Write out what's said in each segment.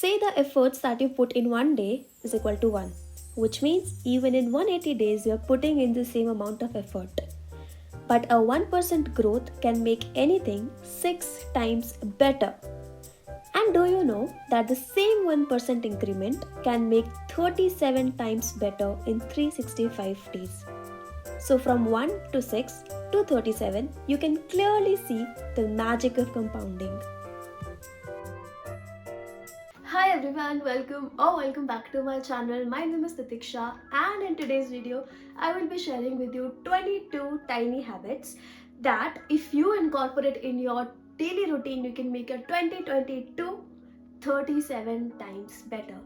Say the efforts that you put in one day is equal to 1, which means even in 180 days you are putting in the same amount of effort. But a 1% growth can make anything 6 times better. And do you know that the same 1% increment can make 37 times better in 365 days? So from 1 to 6 to 37, you can clearly see the magic of compounding. Hi everyone, welcome back to my channel. My name is Titiksha, and in today's video I will be sharing with you 22 tiny habits that if you incorporate in your daily routine you can make your 2022 37 times better.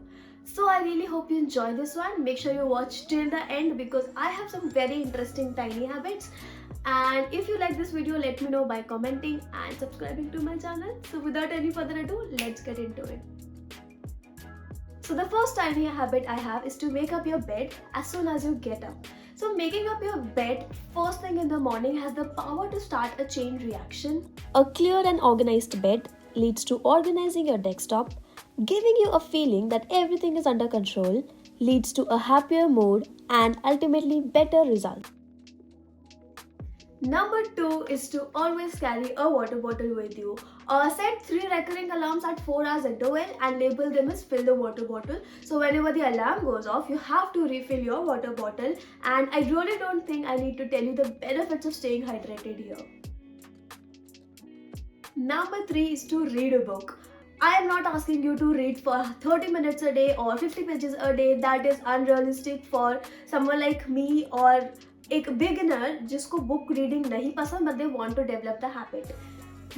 So I really hope you enjoy this one. Make sure you watch till the end because I have some very interesting tiny habits. And if you like this video, let me know by commenting and subscribing to my channel. So without any further ado, let's get into it. So the first tiny habit I have is to make up your bed as soon as you get up. So making up your bed first thing in the morning has the power to start a chain reaction. A clear and organized bed leads to organizing your desktop, giving you a feeling that everything is under control, leads to a happier mood and ultimately better results. Number 2 is to always carry a water bottle with you. Set 3 recurring alarms at 4 hours interval and label them as fill the water bottle. So whenever the alarm goes off, you have to refill your water bottle. And I really don't think I need to tell you the benefits of staying hydrated here. Number 3 is to read a book. I am not asking you to read for 30 minutes a day or 50 pages a day. That is unrealistic for someone like me or एक beginner जिसको book reading नहीं पसंद but they want to develop the habit.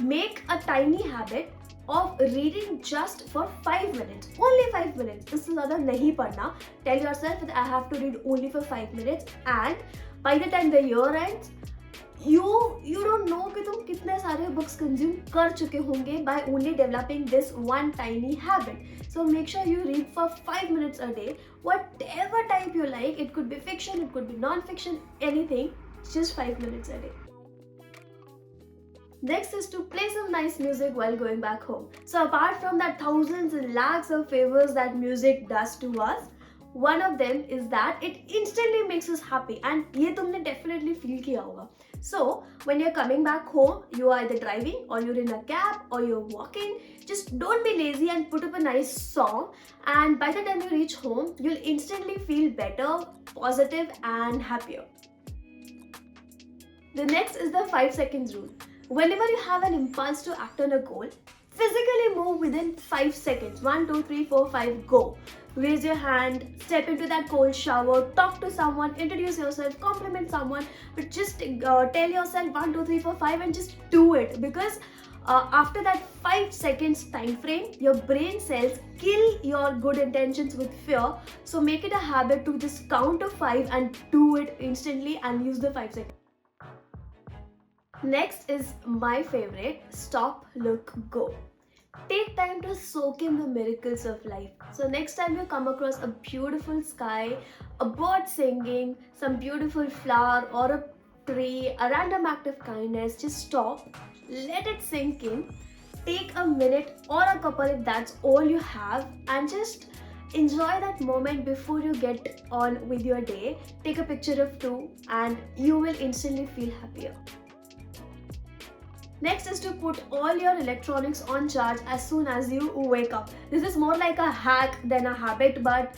Make a tiny habit of reading just for 5 minutes. Only 5 minutes. इससे ज़्यादा नहीं पढ़ना. Tell yourself that I have to read only for 5 minutes and by the time the year ends, you don't know कि तुम कितने सारे books consume कर चुके होंगे by only developing this one tiny habit. So make sure you read for 5 minutes a day, whatever type you like. It could be fiction, it could be non-fiction, anything, just 5 minutes a day. Next is to play some nice music while going back home. So apart from that thousands and lakhs of favors that music does to us, one of them is that it instantly makes us happy and ये तुमने definitely feel किया होगा. So when you're coming back home, you are either driving or you're in a cab or you're walking, just don't be lazy and put up a nice song, and by the time you reach home, you'll instantly feel better, positive and happier. The next is the 5 seconds rule. Whenever you have an impulse to act on a goal, physically move within 5 seconds. 1, 2, 3, 4, 5, go. Raise your hand, step into that cold shower, talk to someone, introduce yourself, compliment someone, but just tell yourself 1, 2, 3, 4, 5 and just do it, because after that 5 seconds time frame, your brain cells kill your good intentions with fear. So make it a habit to just count to 5 and do it instantly and use the 5 seconds. Next is my favorite, stop, look, go. Take time to soak in the miracles of life. So next time you come across a beautiful sky, a bird singing, some beautiful flower or a tree, a random act of kindness, just stop, let it sink in, take a minute or a couple if that's all you have, and just enjoy that moment before you get on with your day. Take a picture of 2 and you will instantly feel happier. Next is to put all your electronics on charge as soon as you wake up. This is more like a hack than a habit, but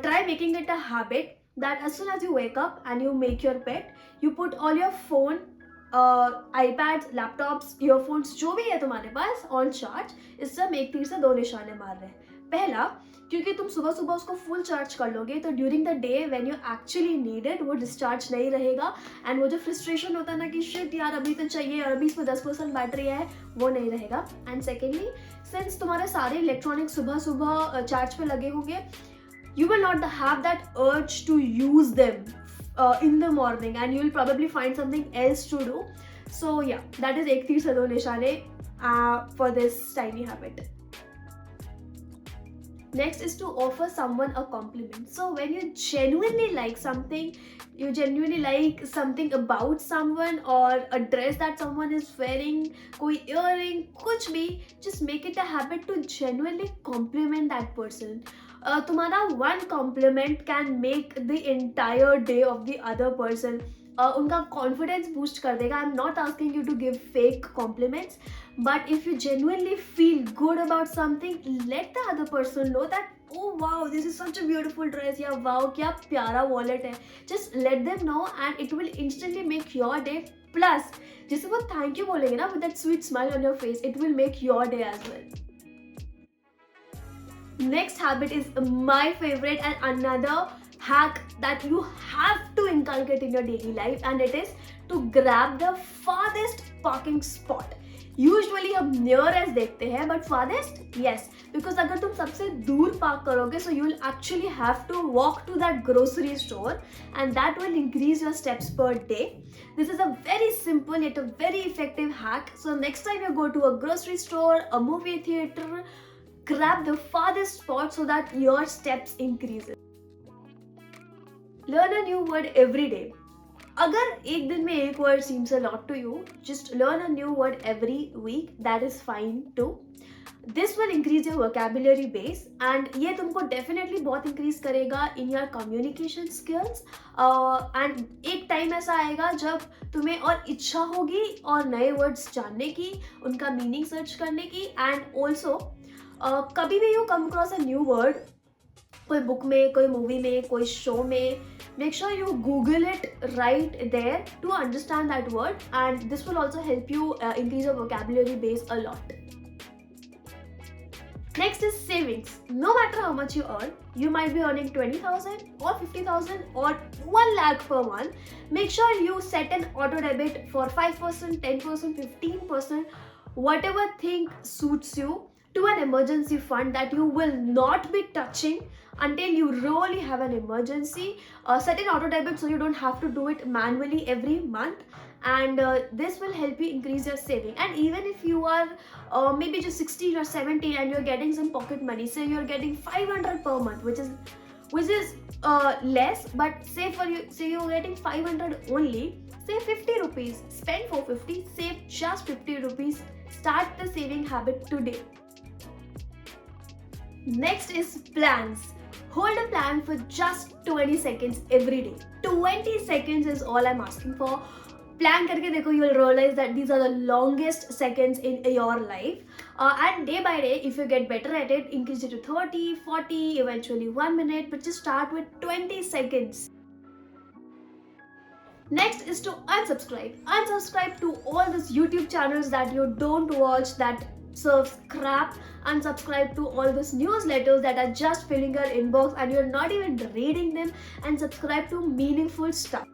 try making it a habit that as soon as you wake up and you make your bed, you put all your phone, iPads, laptops, earphones, जो भी है तुम्हारे पास on charge. इससे हम एक तीर से 2 निशाने मार रहे हैं. पहला, क्योंकि तुम सुबह सुबह उसको फुल चार्ज कर लोगे तो during the day when you actually need it वो डिस्चार्ज नहीं रहेगा, एंड वो जो फ्रस्ट्रेशन होता है ना कि शिट यार अभी तो चाहिए और अभी इसमें 10% बैटरी है, वो नहीं रहेगा. एंड सेकेंडली, सिंस तुम्हारे सारे इलेक्ट्रॉनिक्स सुबह सुबह चार्ज पे लगे होंगे, you will not have that urge to use them in the morning and you will probably find something else to do. So yeah, that is एक तीर से 2 निशाने for this tiny habit. Next is to offer someone a compliment. So when you genuinely like something, you genuinely like something about someone or a dress that someone is wearing, koi earring, kuch bhi, just make it a habit to genuinely compliment that person. तुम्हारा one compliment can make the entire day of the other person. उनका confidence boost कर देगा. I am not asking you to give fake compliments, but if you genuinely feel good about something, let the other person know that, oh wow, this is such a beautiful dress, या wow क्या प्यारा wallet है. Just let them know and it will instantly make your day. Plus जैसे वो thank you बोलेंगे ना with that sweet smile on your face, it will make your day as well. Next habit is my favorite and another hack that you have to inculcate in your daily life, and it is to grab the farthest parking spot. Usually हम nearest देखते हैं, but forest yes, because अगर तुम सबसे दूर park करोगे so you will actually have to walk to that grocery store and that will increase your steps per day. This is a very simple yet a very effective hack. So next time you go to a grocery store, a movie theater, grab the farthest spot so that your steps increases. Learn a new word every day. अगर एक दिन में एक word seems a lot to you, just learn a new word every week. That is fine too. This will increase your vocabulary base and ये तुमको definitely बहुत increase करेगा in your communication skills. And एक time ऐसा आएगा जब तुम्हें और इच्छा होगी और नए words जानने की, उनका meaning search करने की. And also कभी भी you come across a new word, कोई बुक में, कोई मूवी में, कोई शो में, make sure you Google it right there to understand that word, and this will also help you increase your vocabulary base a lot. Next is savings. No matter how much you earn, you might be earning 20,000 or 50,000 or 1 lakh per month. Make sure you set an auto debit for 5%, 10%, 15%, whatever thing suits you, to an emergency fund that you will not be touching until you really have an emergency. Set an auto debit so you don't have to do it manually every month, and this will help you increase your saving. And even if you are maybe just 16 or 17 and you're getting some pocket money, say you're getting 500 per month, which is less, but say you're getting 500 only, say 50 rupees, spend 450, save just 50 rupees. Start the saving habit today. Next is plans. Hold a plan for just 20 seconds every day. 20 seconds is all I'm asking for. Plan करके देखो, you will realize that these are the longest seconds in your life. And day by day, if you get better at it, increase it to 30, 40, eventually 1 minute, but just start with 20 seconds. Next is to unsubscribe. Unsubscribe to all those YouTube channels that you don't watch, that serves crap. Unsubscribe to all those newsletters that are just filling your inbox and you're not even reading them, and subscribe to meaningful stuff.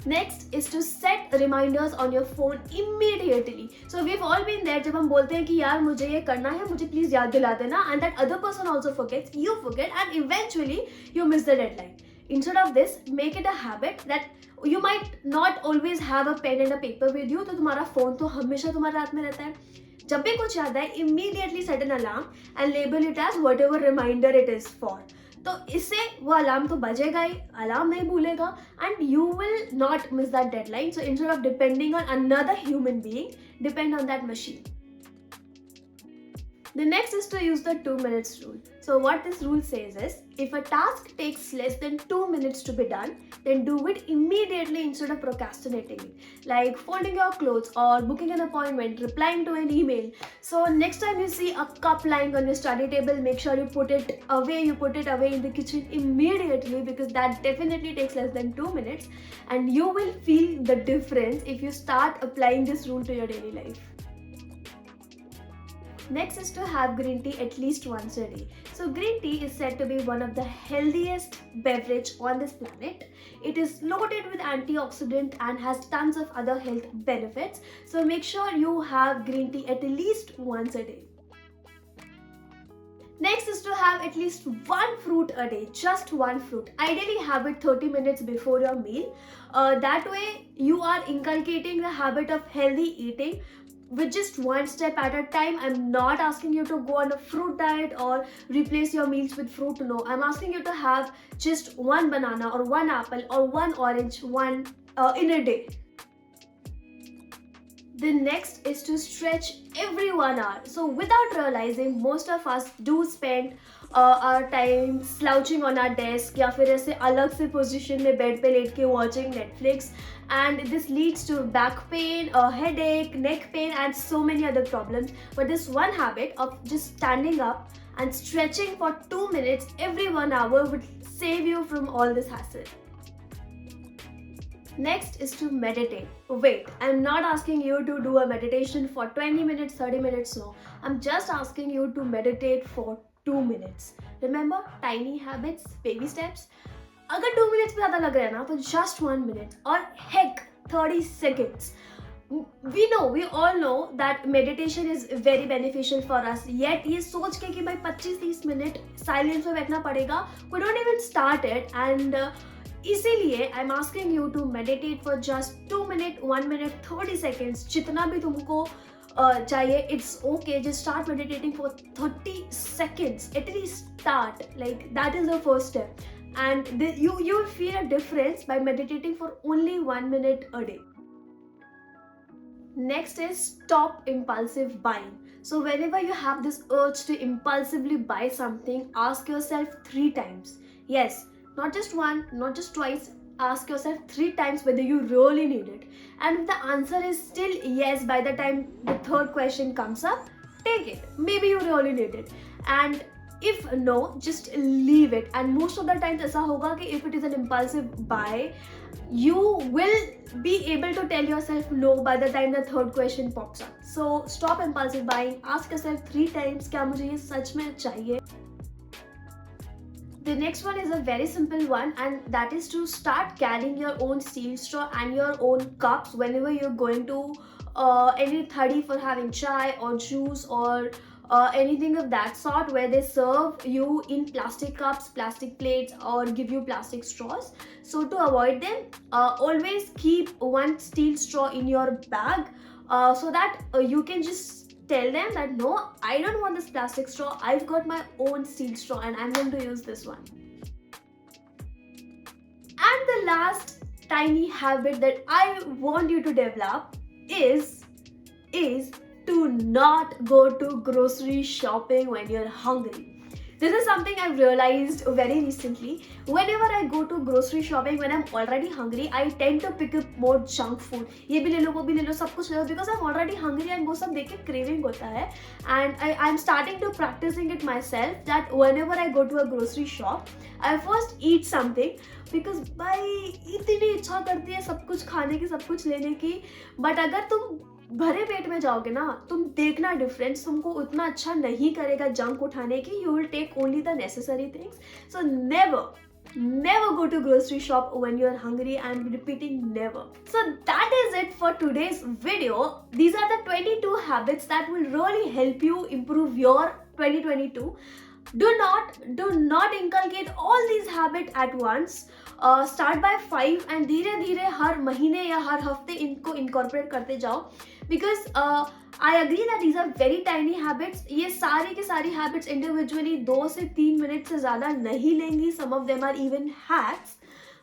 Next is to set reminders on your phone immediately. So we've all been there जब हम बोलते हैं कि यार मुझे ये करना है, मुझे please याद दिला देना, and that other person also forgets, you forget, and eventually you miss the deadline. Instead of this, make it a habit that you might not always have a pen and a paper with you, तो तुम्हारा phone तो हमेशा तुम्हारे हाथ में रहता है. जब भी कुछ याद आए, immediately set an alarm and label it as whatever reminder it is for. तो इससे वो अलार्म तो बजेगा ही, अलार्म नहीं भूलेगा, and you will not miss that deadline. So instead of depending on another human being, depend on that machine. The next is to use the 2 minutes rule. So what this rule says is, if a task takes less than 2 minutes to be done, then do it immediately instead of procrastinating it. Like folding your clothes or booking an appointment, replying to an email. So next time you see a cup lying on your study table, make sure you put it away in the kitchen immediately, because that definitely takes less than 2 minutes, and you will feel the difference if you start applying this rule to your daily life. Next is to have green tea at least once a day. So green tea is said to be one of the healthiest beverage on this planet. It is loaded with antioxidant and has tons of other health benefits. So make sure you have green tea at least once a day. Next is to have at least one fruit a day, just one fruit. Ideally have it 30 minutes before your meal. That way you are inculcating the habit of healthy eating. with just one step at a time. I'm not asking you to go on a fruit diet or replace your meals with fruit. No, I'm asking you to have just one banana or one apple or one orange in a day. The next is to stretch every 1 hour. So without realizing, most of us do spend our time slouching on our desk या फिर ऐसे अलग से position में bed पे late के watching Netflix, and this leads to back pain, headache, neck pain and so many other problems. But this one habit of just standing up and stretching for 2 minutes every 1 hour would save you from all this hassle. Next is to meditate. Wait, I'm not asking you to do a meditation for 20 minutes, 30 minutes, no. I'm just asking you to meditate for 2 minutes. Remember, tiny habits, baby steps. अगर 2 minutes ज़्यादा लग रहा है ना तो just 1 minute or heck 30 seconds. We all know that meditation is very beneficial for us. Yet ये सोच के कि भाई 25-30 मिनट साइलेंस में बैठना पड़ेगा, we don't even start it, and इसीलिए I am asking you to meditate for just 2 minutes, 1 minute, 30 seconds, जितना भी तुमको चाहिए. It's okay, just start meditating for 30 seconds. At least start, like that is the first step, and you will feel a difference by meditating for only 1 minute a day. Next is stop impulsive buying. So whenever you have this urge to impulsively buy something, ask yourself 3 times. Yes, not just one, not just twice. Ask yourself 3 times whether you really need it. And if the answer is still yes by the time the third question comes up, take it. Maybe you really need it. And if no, just leave it. And most of the times ऐसा होगा कि if it is an impulsive buy, you will be able to tell yourself no by the time the third question pops up. So stop impulsive buying. Ask yourself 3 times, क्या मुझे ये सच में चाहिए? The next one is a very simple one, and that is to start carrying your own steel straw and your own cups whenever you're going to any thadi for having chai or juice or anything of that sort, where they serve you in plastic cups, plastic plates or give you plastic straws. So to avoid them, always keep one steel straw in your bag, so that you can just tell them that no, I don't want this plastic straw, I've got my own steel straw and I'm going to use this one. And the last tiny habit that I want you to develop is to not go to grocery shopping when you're hungry. This is something I've realized very recently. Whenever I go to grocery shopping when I'm already hungry, I tend to pick up more junk food. ये भी ले लो, वो भी ले लो, सब कुछ ले लो, because I'm already hungry and वो सब देख के craving होता है. And I'm starting to practicing it myself, that whenever I go to a grocery shop, I first eat something, because भाई इतनी इच्छा करती है सब कुछ खाने की, सब कुछ लेने की. But अगर तुम भरे पेट में जाओगे ना, तुम देखना डिफरेंस तुमको उतना अच्छा नहीं करेगा जंक उठाने की. You will take only the necessary things. So never go to grocery shop when you're hungry. I'm repeating, never. So that is it for today's video. These are the 22 habits that will really help you improve your 2022. Do not inculcate all these habits at once. Start by 5 and धीरे धीरे हर महीने या हर हफ्ते इनको incorporate करते जाओ, because I agree that these are very tiny habits. ये सारी की सारी habits individually 2 से 3 मिनट से ज़्यादा नहीं लेंगी. Some of them are even hacks.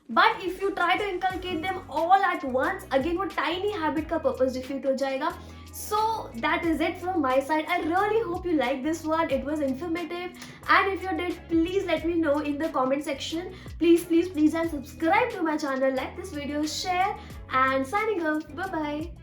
But if you try to inculcate them all at once, again वो tiny habit का purpose defeat हो जाएगा. So that is it from my side. I really hope you liked this one. It was informative, and if you did, please let me know in the comment section. Please and subscribe to my channel, like this video, share, and signing off. Bye bye.